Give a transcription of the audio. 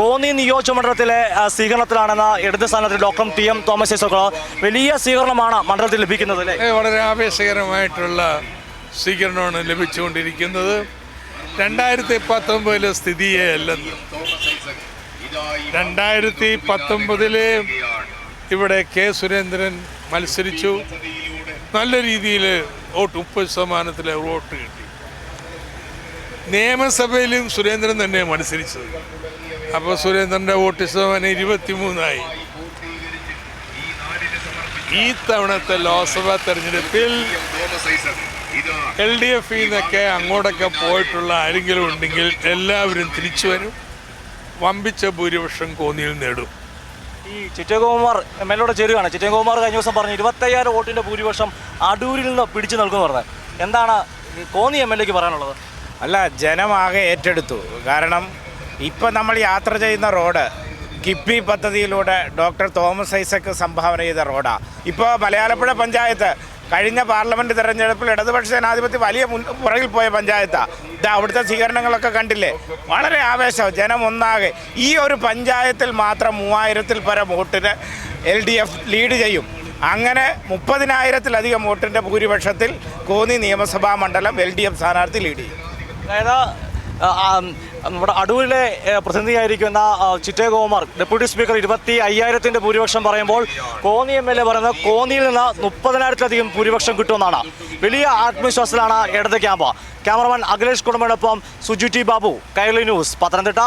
കോന്നി നിയോജകമണ്ഡലത്തിലെ സ്വീകരണത്തിലാണെന്ന ഇടത് സ്ഥാനത്ത് doctor TM. Thomas Isaac വലിയ സ്വീകരണമാണ് മണ്ഡലത്തിൽ ലഭിക്കുന്നത് അല്ലേ? വളരെ ആവേശകരമായിട്ടുള്ള സ്വീകരണമാണ് ലഭിച്ചുകൊണ്ടിരിക്കുന്നത്. 2019 സ്ഥിതിയെ അല്ലെന്ന്. 2019 ഇവിടെ കെ സുരേന്ദ്രൻ മത്സരിച്ചു. നല്ല രീതിയിൽ വോട്ട് 30% വോട്ട് കിട്ടി. നിയമസഭയിലും സുരേന്ദ്രൻ തന്നെ മത്സരിച്ചത്. അപ്പോൾ സുരേന്ദ്രൻ്റെ വോട്ട് ശതമാനം 23ആയി. ഈ തവണത്തെ ലോക്സഭാ തെരഞ്ഞെടുപ്പിൽ LDF നിന്നൊക്കെ അങ്ങോട്ടൊക്കെ പോയിട്ടുള്ള ആരെങ്കിലും ഉണ്ടെങ്കിൽ എല്ലാവരും തിരിച്ചു വരും. വമ്പിച്ച ഭൂരിപക്ഷം കോന്നിയിൽ നേടും. ഈ ചിറ്റകുമാർ എം.എൽ.എയോട് ചേരുകയാണ്. ചിറ്റകുമാർ കഴിഞ്ഞ ദിവസം പറഞ്ഞു 25,000 വോട്ടിൻ്റെ ഭൂരിപക്ഷം അടൂരിൽ നിന്ന് പിടിച്ചു നൽകുമെന്ന് പറഞ്ഞത്. എന്താണ് കോന്നി എം.എൽ.എക്ക് പറയാനുള്ളത്? അല്ല, ജനമാകെ ഏറ്റെടുത്തു. കാരണം ഇപ്പം നമ്മൾ യാത്ര ചെയ്യുന്ന റോഡ് കിഫ്ബി പദ്ധതിയിലൂടെ ഡോക്ടർ തോമസ് ഐസക് സംഭാവന ചെയ്ത റോഡാണ്. ഇപ്പോൾ മലയാളപ്പുഴ പഞ്ചായത്ത് കഴിഞ്ഞ പാർലമെൻറ്റ് തെരഞ്ഞെടുപ്പിൽ ഇടതുപക്ഷ ജനാധിപത്യം വലിയ പുറകിൽ പോയ പഞ്ചായത്താണ്. അവിടുത്തെ സ്വീകരണങ്ങളൊക്കെ കണ്ടില്ലേ? വളരെ ആവേശം, ജനം ഒന്നാകെ. ഈ ഒരു പഞ്ചായത്തിൽ മാത്രം 3000-ൽ പരം വോട്ടിന് LDF ലീഡ് ചെയ്യും. അങ്ങനെ 30,000-ലധികം വോട്ടിൻ്റെ ഭൂരിപക്ഷത്തിൽ കോന്നി നിയമസഭാ മണ്ഡലം LDF സ്ഥാനാർത്ഥി ലീഡ് ചെയ്യും. അതായത് നമ്മുടെ അടൂരിലെ പ്രതിനിധിയായിരിക്കുന്ന ചിറ്റകുമാർ ഡെപ്യൂട്ടി സ്പീക്കർ 25,000-ൻ്റെ ഭൂരിപക്ഷം പറയുമ്പോൾ കോന്നി എം.എൽ.എ പറയുന്നത് കോന്നിയിൽ നിന്ന് 30,000-ലധികം ഭൂരിപക്ഷം കിട്ടുമെന്നാണ്. വലിയ ആത്മവിശ്വാസത്തിലാണ് ഇടത് ക്യാമ്പ്. ക്യാമറമാൻ അഖിലേഷ് കുടുംബനൊപ്പം സുജു ടി ബാബു, കൈരളി ന്യൂസ്, പത്തനംതിട്ട.